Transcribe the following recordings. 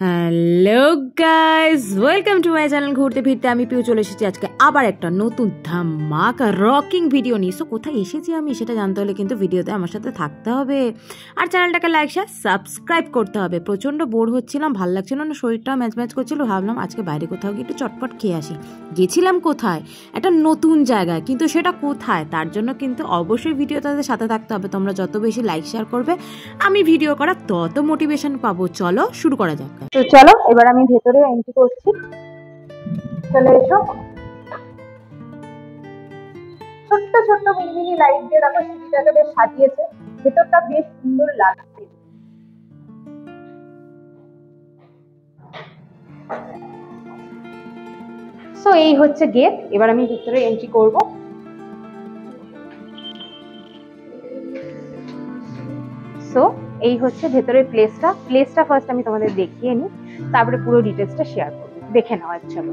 Hello guys, welcome to my channel. ঘুরতে ফিরতে আমি পিউ চলে এসেছি আজকে আবার একটা নতুন ধামাকা রকিং ভিডিও নিয়ে। সো কোথায় এসেছি আমি সেটা জানতে হলে কিন্তু ভিডিওতে আমার সাথে থাকতে হবে, আর চ্যানেলটাকে লাইক শেয়ার সাবস্ক্রাইব করতে হবে। প্রচণ্ড বোর হচ্ছিলাম, ভাল লাগছিল না, শরীরটা ম্যাচ করছিল, ভাবলাম আজকে বাইরে কোথাও গিয়ে একটু চটপট খেয়ে আসি। গেছিলাম কোথায়? একটা নতুন জায়গায়, কিন্তু সেটা কোথায় তার জন্য কিন্তু অবশ্যই ভিডিওটাতে সাথে থাকতে হবে। তোমরা যত বেশি লাইক শেয়ার করবে আমি ভিডিও করার তত মোটিভেশন পাবো। চলো শুরু করা যাক। তো চলো এবার আমি ভেতরে এন্ট্রি করছি। চলে এসো। ছোট্ট ছোট্ট মিনি লাইট দিয়ে দেখো সিটিটাকে বেশ সাজিয়েছে, ভেতরটা বেশ সুন্দর লাগছে। সো এই হচ্ছে গেট, এবার আমি ভেতরে এন্ট্রি করব। সো এই হচ্ছে ভেতরের প্লেসটা ফার্স্ট আমি তোমাদের দেখিয়ে নিই, তারপরে পুরো ডিটেলসটা শেয়ার করবো। দেখে নাও। চলো।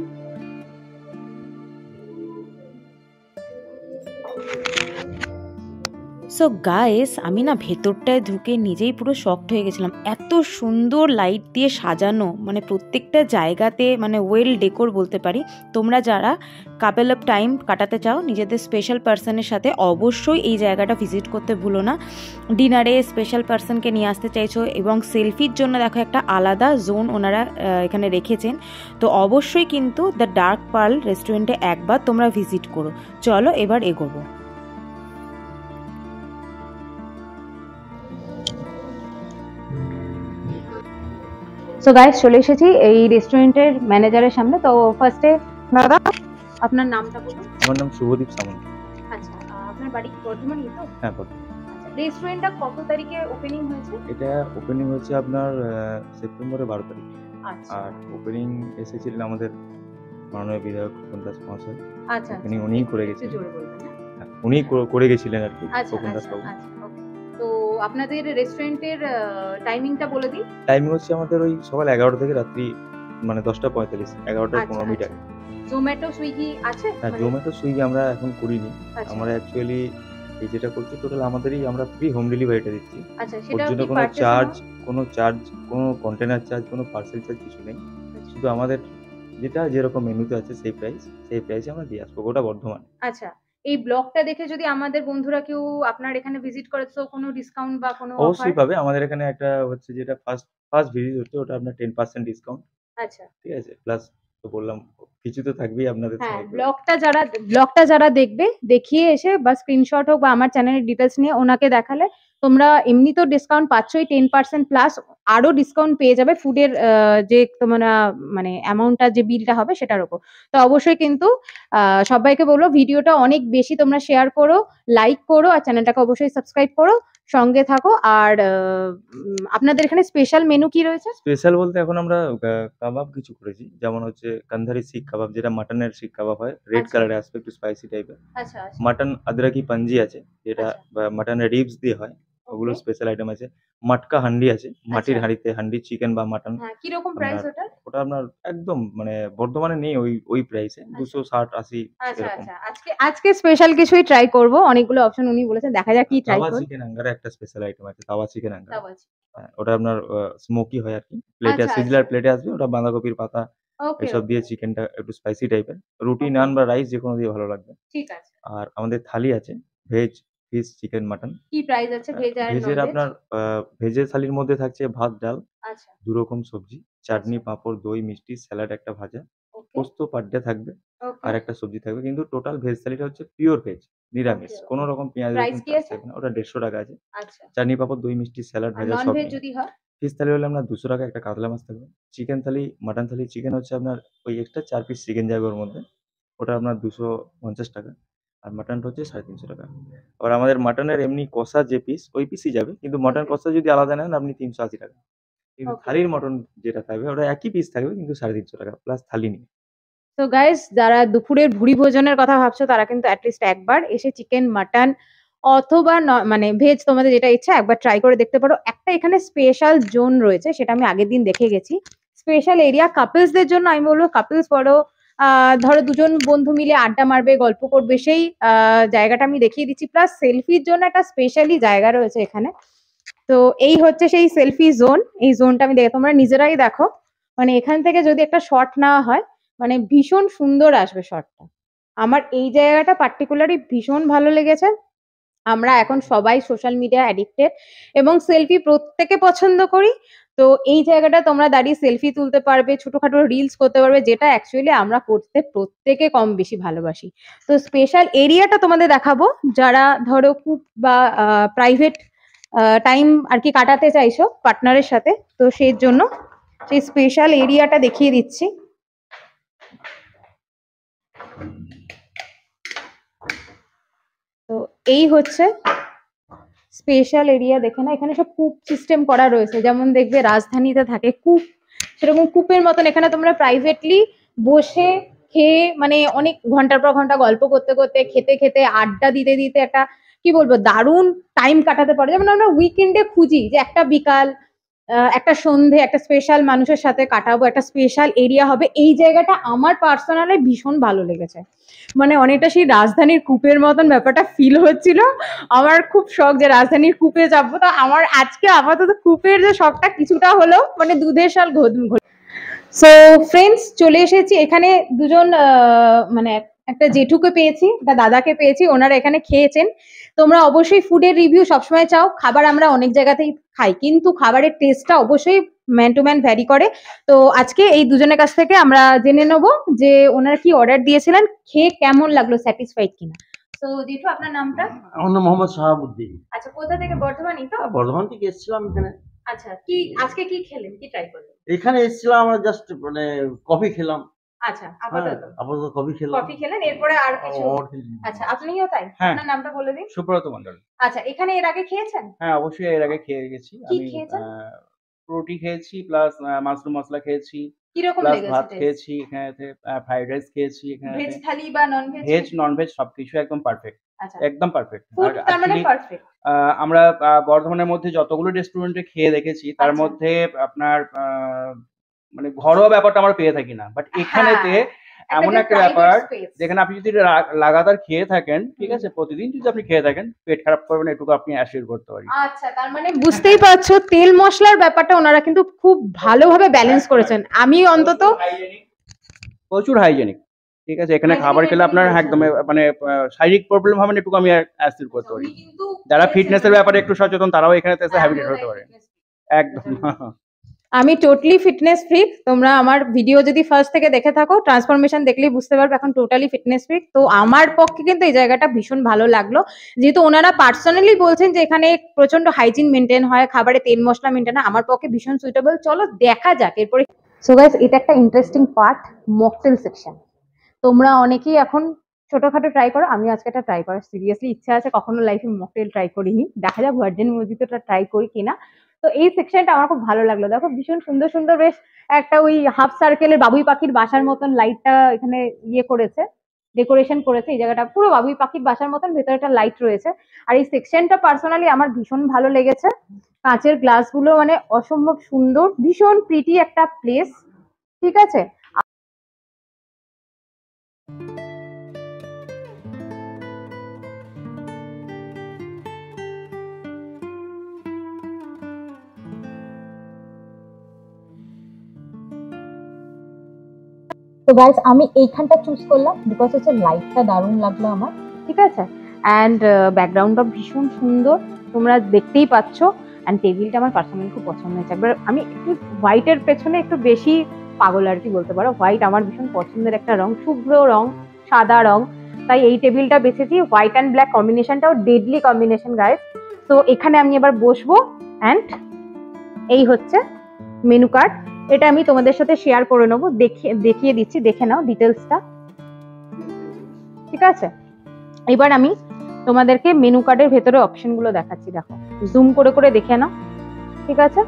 সো গাইস, আমি না ভেতরটায় ঢুকে নিজেই পুরো শকড হয়ে গেছিলাম। এত সুন্দর লাইট দিয়ে সাজানো, মানে প্রত্যেকটা জায়গাতে মানে ওয়েল ডেকোর বলতে পারি। তোমরা যারা কাপল অফ টাইম কাটাতে চাও নিজেদের স্পেশাল পার্সনের সাথে, অবশ্যই এই জায়গাটা ভিজিট করতে ভুলো না। ডিনারে স্পেশাল পার্সনকে নিয়ে আসতে চাইছো এবং সেলফির জন্য দেখো একটা আলাদা জোন ওনারা এখানে রেখেছেন। তো অবশ্যই কিন্তু দ্য ডার্ক পার্ল রেস্টুরেন্টে একবার তোমরা ভিজিট করো। চলো এবার এগোবো। সো গাইস, চলে এসেছি এই রেস্টুরেন্টের ম্যানেজারের সামনে। তো ফার্স্টে দাদা আপনার নামটা বলুন। আমার নাম শুভদীপ সামন্ত। আচ্ছা, আপনার বাড়ি বর্ধমানই তো? হ্যাঁ, বর্ধমান। রেস্টুরেন্টটা কত তারিখে ওপেনিং হয়েছে? এটা ওপেনিং হয়েছে আপনার সেপ্টেম্বরের 12 তারিখ। আচ্ছা, আর ওপেনিং এসেছিলেন আমাদের মাননীয় বিধায়ক খোকন দাস মহাশয়। আচ্ছা, উনিই করে একটু গেছিলেন। জোরে বলবেন। হ্যাঁ, উনিই করে গেছিলেন আর কি, আচ্ছা, খোকন দাস আচ্ছা, বাবু। আচ্ছা, ওকে। তো আপনাদের রেস্টুরেন্টের টাইমিংটা বলে দিন। টাইমিং হচ্ছে আমাদের ওই সকাল 11টা থেকে রাত্রি মানে 10টা 45, 11টার আচ্ছা, 15 মিনিট আগে। জোম্যাটো সুইগি আছে? হ্যাঁ, জোম্যাটো সুইগি আমরা এখন করিনি। আচ্ছা, আমরা অ্যাকচুয়ালি এই যেটা করছি টোটাল আমাদেরই, আমরা ফ্রি হোম ডেলিভারিটা দিচ্ছি। আচ্ছা, ওর সেটা জন্য কি কোনো পারচেজ চার্জ, কোনো কন্টেনার চার্জ, কোনো পার্সেল চার্জ কিছু নেই। শুধু আমাদের যেটা যেরকম মেনুতে আছে সেই প্রাইসে আমরা দিয়ে আসবো, গোটা বর্ধমান। আচ্ছা, এই ব্লগটা দেখে যদি আমাদের বন্ধুরা কেউ আপনার এখানে ভিজিট করে, তো কোনো ডিসকাউন্ট বা কোনো অফার? অবশ্যই পাবে। আমাদের এখানে একটা হচ্ছে যেটা ফার্স্ট ভিজিট হচ্ছে, ওটা আপনার 10% ডিসকাউন্ট। আচ্ছা, ঠিক আছে? প্লাস তো বললাম কিছু তো থাকবেই আপনাদের হ্যাঁ, সঙ্গে। ব্লগটা যারা দেখবে, দেখিয়ে এসে বা স্ক্রিনশট হোক বা আমার চ্যানেলের ডিটেলস নিয়ে ওনাকে দেখালে তোমরা এমনি তো ডিসকাউন্ট পাচ্ছই, 10% প্লাস আরো ডিসকাউন্ট পেয়ে যাবে ফুডের যে তোমরা মানে অ্যামাউন্টটা যে বিলটা হবে সেটার উপর। তো অবশ্যই কিন্তু সবাইকে বলবো ভিডিওটা অনেক বেশি তোমরা শেয়ার করো, লাইক করো, আর চ্যানেলটাকে অবশ্যই সাবস্ক্রাইব করো, সঙ্গে থাকো। আর আপনাদের এখানে স্পেশাল মেনু কি রয়েছে? স্পেশাল বলতে এখন আমরা কাবাব কিছু করেছি। যেমন হচ্ছে কান্ধারি শিখ কাবাব, যেটা মাটনের শিখ কাবাব হয়। রেড আচ্ছা, কালারে আসবে, একটু স্পাইসি টাইপের। আচ্ছা, আচ্ছা, মাটন আদরাকি পাঞ্জি আছে, যেটা আচ্ছা, মাটনের রিবস দিয়ে হয়। ওগুলো ওকে, স্পেশাল আইটেম আছে। মাটকা হান্ডি আছে, মাটির আচ্ছা, হাঁড়িতে হান্ডি চিকেন বা মাটন। হ্যাঁ, কিরকম প্রাইস আপনার ওটার? ওটা আপনার একদম মানে বর্ধমানে নেই ওই প্রাইসে, আচ্ছা, 260-80 আচ্ছা, এরকম। আচ্ছা, আজকে স্পেশাল কিছুই ট্রাই করব। অনেকগুলো অপশন উনি বলেছেন, দেখা যাক কি ট্রাই তাওয়া করি। চিকেন আঙ্গারে একটা স্পেশাল আইটেম আছে, তাওয়া চিকেন আঙ্গারা। তাও আছে। হ্যাঁ, ওটা আপনার স্মোকি হয় আরকি। প্লেটে আচ্ছা, সিজলার আচ্ছা, প্লেটে আসবে, ওটা বাঁধাকপির পাতা ওকে, এসব ওকে, দিয়ে চিকেনটা একটু স্পাইসি টাইপের। রুটি, ওকে, নান বা রাইস যেকোনো দিয়ে ভালো লাগবে। ঠিক আছে। আর আমাদের থালি আছে ভেজ, ফিশ, চিকেন, মাটন। কি প্রাইস আছে ভেজ আর নন ভেজের ভেজ? আপনার ভেজের থালির মধ্যে থাকছে ভাত, ডাল, আচ্ছা, ২ রকম সবজি, চাটনি, আচ্ছা, পাঁপড়, দই, মিষ্টি, স্যালাড একটা ভাজা, ওকে, পোস্ত পার ডে থাকবে, ওকে, আর একটা সবজি থাকবে। কিন্তু টোটাল ভেজ থালিটা হচ্ছে পিওর ভেজ, নিরামিষ। ওকে, কোনো ওকে। রকম পেঁয়াজ, প্রাইস রসুন কি টাচ আছে? থাকবে না। ওটা ৳১৫০ আছে। আচ্ছা, চাটনি, পাঁপড়, দই, মিষ্টি, স্যালাড, আর ভাজা নন সব ভেজ নিয়ে। যদি হয়? ফিশ থালি হলে আপনার ৳২০০, একটা কাতলা মাছ থাকবে। চিকেন থালি, মাটন থালি, চিকেন হচ্ছে আপনার ওই এক্সট্রা ৪ পিস চিকেন যাবে ওর মধ্যে। ওটা আপনার ৳২৫০। আর মাটনটা হচ্ছে ৳৩৫০। আবার আমাদের মাটনের এমনি কষা যে পিস, ওই পিসই যাবে। কিন্তু মটন ওকে, কষা যদি আলাদা নেন আপনি ৳৩৮০। কিন্তু ওকে, থালির ওকে। মটন যেটা থাকবে ওটা একই পিস থাকবে কিন্তু ৳৩৫০ প্লাস থালি নিয়ে। তো গাইস, যারা দুপুরের ভুরি ভোজনের কথা ভাবছো তারা কিন্তু অ্যাটলিস্ট একবার এসে চিকেন, মাটন অথবা মানে ভেজ তোমাদের যেটা ইচ্ছা একবার ট্রাই করে দেখতে পারো। একটা এখানে স্পেশাল জোন রয়েছে, সেটা আমি আগের দিন দেখে গেছি। স্পেশাল এরিয়া কাপলসদের জন্য, আমি বলবো কাপলস বড়, ধরো দুজন বন্ধু মিলে আড্ডা মারবে, গল্প করবে, সেই জায়গাটা আমি দেখিয়ে দিচ্ছি। প্লাস সেলফির জন্য একটা স্পেশালি জায়গা রয়েছে এখানে। তো এই হচ্ছে সেই সেলফি জোন। এই জোনটা আমি দেখে তোমরা নিজেরাই দেখো মানে এখান থেকে যদি একটা শট নেওয়া হয় মানে ভীষণ সুন্দর আসবে শটটা। আমার এই জায়গাটা পার্টিকুলারলি ভীষণ ভালো লেগেছে। আমরা এখন সবাই সোশ্যাল মিডিয়া অ্যাডিক্টেড এবং সেলফি প্রত্যেকে পছন্দ করি। তো এই জায়গাটা তোমরা দাঁড়িয়ে সেলফি তুলতে পারবে, ছোটখাটো রিলস করতে পারবে, যেটা অ্যাকচুয়ালি আমরা করতে প্রত্যেকে কম বেশি ভালোবাসি। তো স্পেশাল এরিয়াটা তোমাদের দেখাবো, যারা ধরো খুব বা প্রাইভেট টাইম আর কি কাটাতে চাইছো পার্টনারের সাথে, তো সেই জন্য সেই স্পেশাল এরিয়াটা দেখিয়ে দিচ্ছি। তো এই হচ্ছে স্পেশাল এরিয়া, দেখে না এখানে সব কূপ সিস্টেম করা রয়েছে, যেমন দেখবে রাজধানীতে থাকে কূপ, সেরকম কূপের মতন এখানে তোমরা প্রাইভেটলি বসে খেয়ে মানে অনেক ঘন্টার পর ঘন্টা গল্প করতে করতে, খেতে খেতে, আড্ডা দিতে দিতে একটা কি বলবো দারুণ টাইম কাটাতে পারো। যেমন আমরা উইকেন্ডে খুঁজি যে একটা বিকাল একটা সন্ধে একটা স্পেশাল মানুষের সাথে কাটাবো, একটা স্পেশাল এরিয়া হবে, এই জায়গাটা আমার পার্সোনালি ভীষণ ভালো লেগেছে। মানে অনেকটা সেই রাজধানীর কূপের মতন ব্যাপারটা ফিল হচ্ছিল। আমার খুব শখ যে রাজধানীর কূপে যাবো, তো আমার আজকে আপাতত কূপের যে শখটা কিছুটা হলেও মানে দুধের শাল সো ফ্রেন্ডস চলে এসেছি এখানে। দুজন মানে একটা জেঠুকে পেয়েছি, একটা দাদাকে পেয়েছি, ওনারা এখানে খেয়েছেন। তোমরা অবশ্যই ফুডের রিভিউ সবসময় চাও, খাবার আমরা অনেক জায়গাতেই খাই, কিন্তু খাবারের টেস্টটা অবশ্যই ম্যান টু ম্যান ভ্যারি করে। তো আজকে এই দুজনের কাছ থেকে আমরা জেনে নেবো যে ওনারা কি অর্ডার দিয়েছিলেন, খেয়ে কেমন লাগলো, স্যাটিসফাইড কিনা। তো জেঠু আপনার নামটা? আমার নাম মোহাম্মদ শাহাবুদ্দিন। আচ্ছা, কোথা থেকে? বর্ধমানই তো? বর্ধমান থেকে এসেছিলাম এখানে। আচ্ছা, কি আজকে কি খেলেন, কি ট্রাই করলেন? এখানে এসেছিলাম আমরা জাস্ট মানে কফি খেলাম। আচ্ছা, আপাতত কফি খেলাম। কফি খেলেন, এরপরে আর কিছু? আচ্ছা, আপনিও তাই? আপনার নামটা বলে দিন। সুব্রত মন্ডল। আচ্ছা, এখানে এর আগে খেয়েছেন? হ্যাঁ, অবশ্যই এর আগে খেয়ে গেছি। কি আমি খেয়েছেন? রুটি খেয়েছি, প্লাস মাশরুম মশলা খেয়েছি, কিরকম প্লাস লেগেছে ভাত টেস্ট? খেয়েছি এখানেতে, ফ্রাইড রাইস খেয়েছি এখানেতে। ভেজ থালি বা non veg? Veg non veg সবকিছু একদম পারফেক্ট, আচ্ছা, একদম পারফেক্ট। ফুড তার মানে পারফেক্ট। আমরা বর্ধমানের মধ্যে যতগুলো রেস্টুরেন্টে খেয়ে দেখেছি তার আচ্ছা। মধ্যে আপনার মানে ঘরোয়া ব্যাপারটা আমরা পেয়ে থাকি না, বাট এখানেতে এমন একটা ব্যাপার যেখানে আপনি যদি লাগাতার খেয়ে থাকেন, ঠিক আছে, প্রতিদিন যদি আপনি খেয়ে থাকেন পেট খারাপ করবেন, এটুকু আপনি অ্যাসিওর করতে পারি। আচ্ছা, তার মানে বুঝতেই পারছো তেল মশলার ব্যাপারটা ওনারা কিন্তু খুব ভালোভাবে ব্যালেন্স করেছেন। আমি অন্তত প্রচুর হাইজেনিক, ঠিক আছে, এখানে খাবার খেলে আপনার একদম মানে শারীরিক প্রবলেম হবে না, এটুকু আমি অ্যাসিওর করতে পারি। যারা ফিটনেসের ব্যাপারে একটু সচেতন তারাও এখানে এসে হ্যাবিটেট হতে পারে একদম। আমি টোটালি ফিটনেস ফ্রিক। তোমরা আমার ভিডিও যদি ফার্স্ট থেকে দেখে থাকো, ট্রান্সফরমেশন দেখলেই বুঝতে পারবে এখন টোটালি ফিটনেস ফ্রিক। তো আমার পক্ষে কিন্তু এই জায়গাটা ভীষণ ভালো লাগলো, যেহেতু ওনারা পার্সোনালি বলছেন যে এখানে প্রচন্ড হাইজিন মেনটেন হয়, খাবারে তেল মশলা মেনটেন হয়, আমার পক্ষে ভীষণ সুইটেবল। চলো দেখা যাক এরপরে। সো গাইস, এটা একটা ইন্টারেস্টিং পার্ট, মকটেল সেকশন। তোমরা অনেকেই এখন ছোটখাটো ট্রাই করো, আমি আজকে একটা ট্রাই করার সিরিয়াসলি ইচ্ছা আছে, কখনো লাইফে মকটেল ট্রাই করিনি, দেখা যাক ভার্জিন মজিটোটা ট্রাই করি কিনা। তো এই সেকশনটা আমার খুব ভালো লাগলো, দেখো ভীষণ সুন্দর সুন্দর বেশ একটা ওই হাফ সার্কেলের বাবুই পাখির বাসার মতন লাইটটা এখানে ইয়ে করেছে, ডেকোরেশন করেছে। এই জায়গাটা পুরো বাবুই পাখির বাসার মতন, ভেতরে একটা লাইট রয়েছে। আর এই সেকশনটা পার্সোনালি আমার ভীষণ ভালো লেগেছে, কাঁচের গ্লাসগুলো মানে অসম্ভব সুন্দর, ভীষণ প্রিটি একটা প্লেস, ঠিক আছে। তো গাইস, আমি এইখানটা চুজ করলাম বিকজ হচ্ছে লাইটটা দারুণ লাগলো আমার, ঠিক আছে, অ্যান্ড ব্যাকগ্রাউন্ডটা ভীষণ সুন্দর, তোমরা দেখতেই পাচ্ছ। অ্যান্ড টেবিলটা আমার পার্সোনালি খুব পছন্দ হয়েছে। একবার আমি একটু হোয়াইটের পেছনে একটু বেশি পাগল আর কি বলতে পারো, হোয়াইট আমার ভীষণ পছন্দের একটা রং, শুভ্র রং, সাদা রং, তাই এই টেবিলটা বেছেছি। হোয়াইট অ্যান্ড ব্ল্যাক কম্বিনেশনটাও ডেডলি কম্বিনেশন গাইস। তো এখানে আমি এবার বসবো, অ্যান্ড এই হচ্ছে মেনু কার্ড, এটা আমি তোমাদের সাথে শেয়ার করে নেবো, দেখিয়ে দিচ্ছি, দেখে নাও ডিটেলসটা, ঠিক আছে। এবার আমি তোমাদেরকে মেনু কার্ডের ভেতরে অপশন গুলো দেখাচ্ছি, দেখো জুম করে করে দেখে নাও, ঠিক আছে।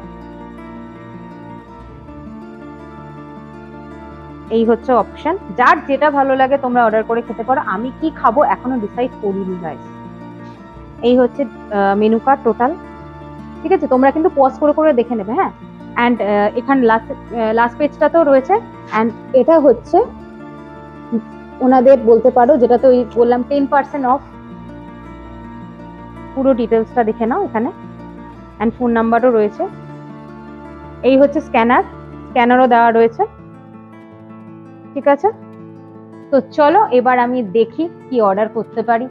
এই হচ্ছে অপশন, যার যেটা ভালো লাগে তোমরা অর্ডার করে খেতে পারো। আমি কি খাবো এখনো ডিসাইড করিনি গাইস। এই হচ্ছে মেনু কার্ড টোটাল, ঠিক আছে, তোমরা কিন্তু পজ করে করে দেখে নেবে, হ্যাঁ। অ্যান্ড এখানে লাস্ট পেজটাতেও রয়েছে, অ্যান্ড এটা হচ্ছে ওনাদের বলতে পারো যেটা তো বললাম 10% অফ, পুরো ডিটেলসটা দেখে নাও এখানে, অ্যান্ড ফোন নাম্বারও রয়েছে। এই হচ্ছে স্ক্যানার, স্ক্যানারও দেওয়া রয়েছে। ঠিক আছে, তো চলো এবার আমি দেখি কি অর্ডার করতে পারি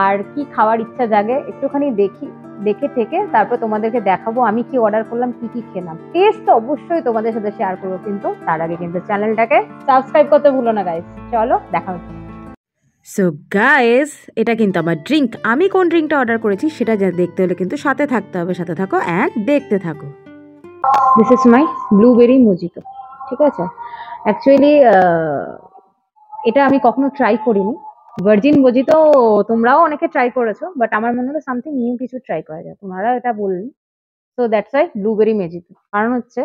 আর কি খাওয়ার ইচ্ছা জাগে, একটুখানি দেখি, দেখে থেকে তারপর তোমাদেরকে দেখাবো আমি কি অর্ডার করলাম, কি কি খেলাম। টেস্ট তো অবশ্যই তোমাদের সাথে শেয়ার করবো, কিন্তু তার আগে কিন্তু চ্যানেলটাকে সাবস্ক্রাইব করতে ভুলো না গাইস। চলো দেখা হচ্ছে। সো গাইস, এটা কিন্তু আমার ড্রিঙ্ক। আমি কোন ড্রিঙ্কটা অর্ডার করেছি সেটা দেখতে হলে কিন্তু সাথে থাকতে হবে, সাথে থাকো অ্যান্ড দেখতে থাকো। This is my blueberry মজিটো। ঠিক আছে, অ্যাকচুয়ালি এটা আমি কখনো ট্রাই করিনি। ভার্জিন মজিটো তোমরাও অনেকে ট্রাই করেছো, বাট আমার মনে হলো সামথিং নিউ কিছু ট্রাই করা যায়, তোমরা এটা বললেন। So that's why blueberry মজিটো। কারণ হচ্ছে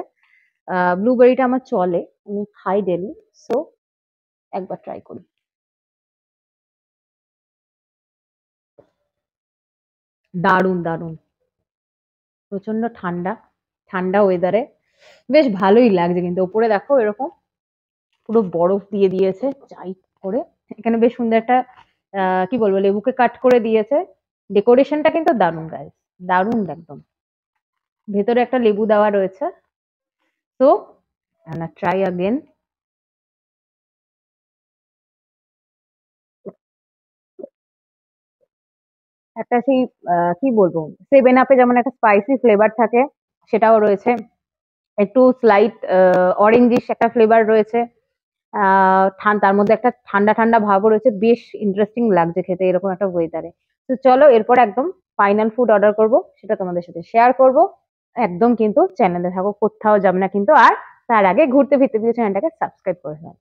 ব্লুবেরিটা আমার চলে, আমি খাই ডেলি, সো একবার ট্রাই করি। দারুণ দারুণ, প্রচন্ড ঠান্ডা ঠান্ডা ওয়েদারে বেশ ভালোই লাগছে। কিন্তু উপরে দেখো এরকম পুরো বরফ দিয়ে দিয়েছে চাই করে, এখানে বেশ সুন্দর একটা কি বলবো লেবুকে কাট করে দিয়েছে। ডেকোরেশনটা কিন্তু দারুণ গাইস, দারুণ একদম। ভেতরে একটা লেবু দেওয়া রয়েছে। তো ট্রাই अगेन। একটা সেই কি বলবো, 7 আপে যেমন একটা স্পাইসি ফ্লেভার থাকে সেটাও রয়েছে, একটু স্লাইট অরেঞ্জিশ একটা ফ্লেভার রয়েছে, তার মধ্যে একটা ঠান্ডা ঠান্ডা ভাবও রয়েছে। বেশ ইন্টারেস্টিং লাগছে খেতে এরকম একটা ওয়েদারে। তো চলো এরপর একদম ফাইনাল ফুড অর্ডার করব, সেটা তোমাদের সাথে শেয়ার করব। একদম কিন্তু চ্যানেলে থাকো, কোথাও যাবে না কিন্তু। আর তার আগে ঘুরতে ফিরতে দিয়ে চ্যানেলটাকে সাবস্ক্রাইব করে নাও।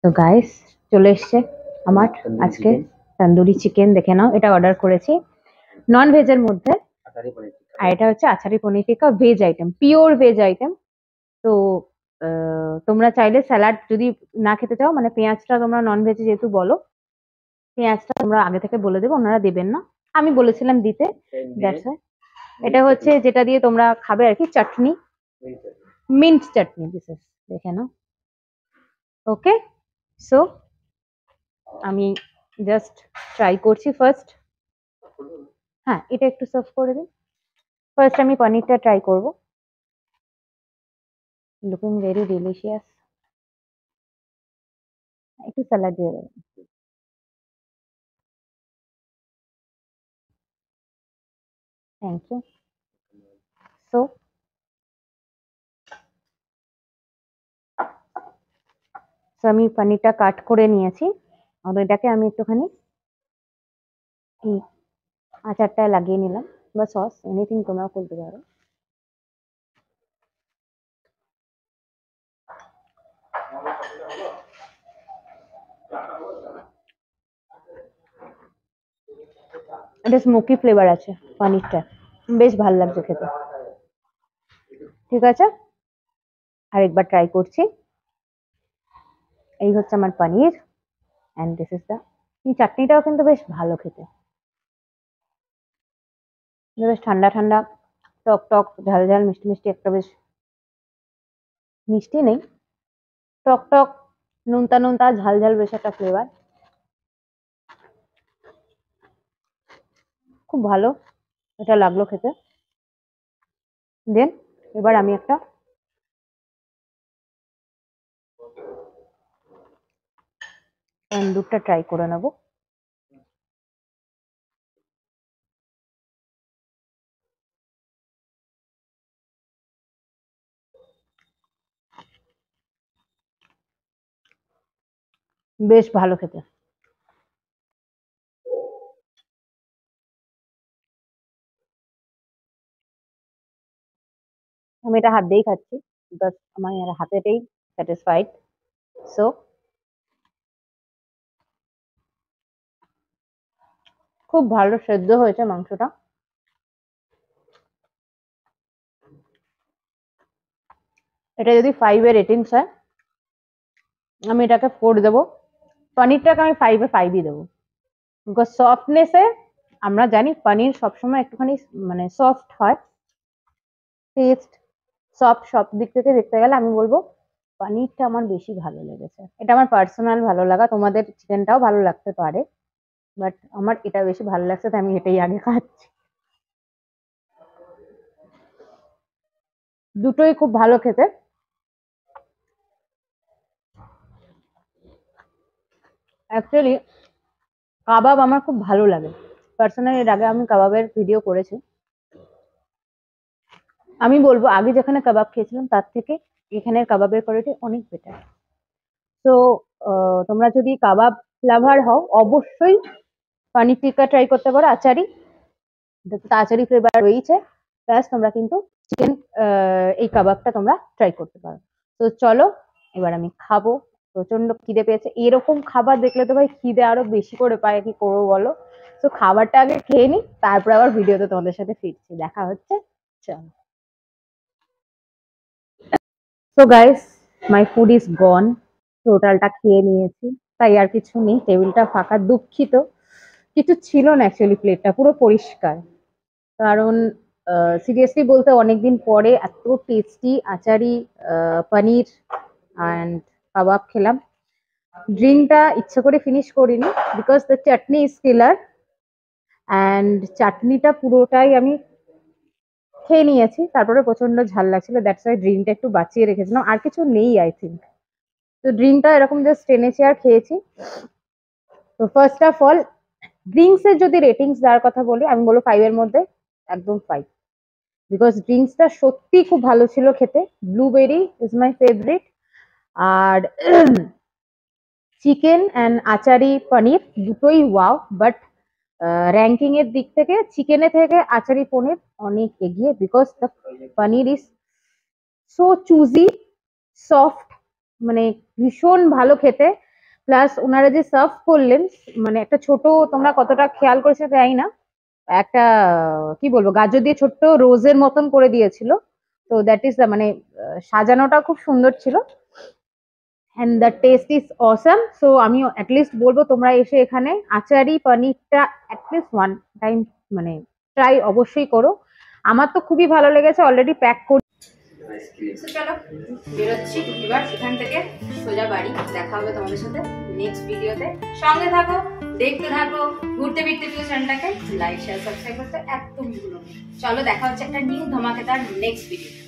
তো গাইস, চলে এসছে আমার আজকে তন্দুরি চিকেন। দেখে নাও, এটা অর্ডার করেছি নন ভেজের মধ্যে, আর এটা হচ্ছে achari paneer tikka, veg item, pure veg item. তো তোমরা চাইলে স্যালাড যদি না খেতে চাও, মানে পেঁয়াজটা তোমরা নন ভেজে যেহেতু বলো, পেঁয়াজটা তোমরা আগে থেকে বলে দেবে, ওনারা দেবেন না, আমি বলেছিলাম দিতে। That's why. এটা হচ্ছে যেটা দিয়ে তোমরা খাবে আর কি, চাটনি, মিন্ট চাটনি। দিস ইজ, দেখে নাও। ওকে, সো আমি জাস্ট ট্রাই করছি ফার্স্ট। হ্যাঁ, এটা একটু সার্ভ করে দিন। ফার্স্ট আমি পনিরটা ট্রাই করব। Looking very delicious. একটু স্যালাড দিয়ে দেবেন। Thank you. সো আমি পনিরটা কাট করে নিয়েছি, আর এটাকে আমি একটুখানি এই আচারটা লাগিয়ে নিলাম, বা সস, এনিথিং তোমরা করতে পারো। এটা স্মোকি ফ্লেভার আছে পনিরটা, বেশ ভালো লাগছে খেতে। ঠিক আছে, আরেকবার ট্রাই করছি। এই হচ্ছে আমার পনির, অ্যান্ড দিস ইজ দ্য। এই চাটনিটাও কিন্তু বেশ ভালো খেতে, বেশ ঠান্ডা ঠান্ডা, টক টক, ঝাল ঝাল, মিষ্টি মিষ্টি, একটা বেশ মিষ্টি নেই, টক টক, নোনতা নোনতা, ঝাল ঝাল, বেশ একটা ফ্লেভার, খুব ভালো এটা লাগলো খেতে। দেন এবার আমি একটা তন্দুরটা ট্রাই করে নেব। বেশ ভালো খেতে। আমি এটা হাত দিয়েই খাচ্ছি, বিকজ আমার হাতেতেই স্যাটিসফাইড। সো খুব ভালো সেদ্ধ হয়েছে মাংসটা। এটা যদি 5-এর রেটিংস হয়, আমি এটাকে 4 দেবো। পনিরটাকে আমি 5-এ 5ই দেবো, বিকজ সফটনেসে আমরা জানি পনির সবসময় একটুখানি মানে সফট হয়, টেস্ট সফট, সব দিক থেকে দেখতে গেলে আমি বলবো পনিরটা আমার বেশি ভালো লেগেছে। এটা আমার পার্সোনাল ভালো লাগা, তোমাদের চিকেনটাও ভালো লাগতে পারে, বাট আমার এটা বেশি ভালো লাগছে, তাই আমি এটাই আগে খাচ্ছি। দুটোই খুব ভালো খেতে। অ্যাকচুয়ালি কাবাব আমার খুব ভালো লাগে পার্সোনালি। এর আগে আমি কাবাবের ভিডিও করেছি। আমি বলবো আগে যেখানে কাবাব খেয়েছিলাম তার থেকে এখানের কাবাবের কোয়ালিটি অনেক বেটার। তো তোমরা যদি কাবাব লাভার হও অবশ্যই পানির টিক্কা ট্রাই করতে পারো। আচারি আচারি ফ্লেভার রয়েছে, প্লাস তোমরা কিন্তু চিকেন এই কাবাবটা তোমরা ট্রাই করতে পারো। তো চলো এবার আমি খাবো, প্রচন্ড খিদে পেয়েছে। এরকম খাবার দেখলে তো ভাই খিদে আরো বেশি করে পায়, কি করবো বলো। তো খাবারটা আগে খেয়ে নি, তারপর আবার ভিডিওতে তোমাদের সাথে ফিরছি, দেখা হচ্ছে। চলো। So guys, my food is গন। টোটালটা খেয়ে নিয়েছি, তাই আর কিছু নেই, টেবিলটা ফাঁকা। দুঃখিত, কিছু ছিল না অ্যাকচুয়ালি, প্লেটটা পুরো পরিষ্কার। কারণ সিরিয়াসলি বলতে অনেকদিন পরে এত টেস্টি আচারি পনির অ্যান্ড কাবাব খেলাম। ড্রিঙ্কটা ইচ্ছে করে ফিনিশ করিনি because the chutney is killer, and চাটনিটা পুরোটাই আমি খেয়ে নিয়েছি। তারপরে প্রচন্ড ঝাল লাগছিল, দ্যাটস ওয়াই ড্রিঙ্কটা একটু বাঁচিয়ে রেখেছিলাম। আর কিছু নেই আই থিঙ্ক। তো ড্রিঙ্কটা এরকম জাস্ট টেনেছি আর খেয়েছি। তো ফার্স্ট অফ অল ড্রিঙ্কস এর যদি রেটিংস দেওয়ার কথা বলি, আমি বলবো 5 এর মধ্যে একদম 5, বিকজ ড্রিঙ্কসটা সত্যি খুব ভালো ছিল খেতে। Blueberry is my favourite. আর চিকেন অ্যান্ড আচারি পনির দুটোই ওয়াও, বাট র্যাঙ্কিং এর দিক থেকে চিকেনের থেকে আচারি পনির অনেক এগিয়ে, because the paneer is so choosy, soft, মানে ভীষণ ভালো খেতে। প্লাস ওনারা যে সার্ভ করলেন, মানে একটা ছোট, তোমরা কতটা খেয়াল করেছো জানি না, একটা কি বলবো গাজর দিয়ে ছোট্ট রোজের মতন করে দিয়েছিল। তো দ্যাট ইজ মানে সাজানোটা খুব সুন্দর ছিল, and the test is awesome. So আমি অ্যাটলিস্ট বলবো তোমরা এসে এখানে আচারি পনিরটা অ্যাটলিস্ট ওয়ান টাইম মানে ট্রাই অবশ্যই করো। আমার তো খুবই ভালো লেগেছে, অলরেডি প্যাক করে। চলো বেরোচ্ছি এবার এখান থেকে সোজা বাড়ি। দেখা হবে তোমাদের সাথে নেক্সট ভিডিওতে। সঙ্গে থাকো, দেখতে থাকো ঘুরতে ফিরতে প্লিজ চ্যানেলটাকে লাইক শেয়ার সাবস্ক্রাইব করতে একদম ভুলো না। চলো দেখা হচ্ছে একটা নিউ ধমাকেদার নেক্সট ভিডিও।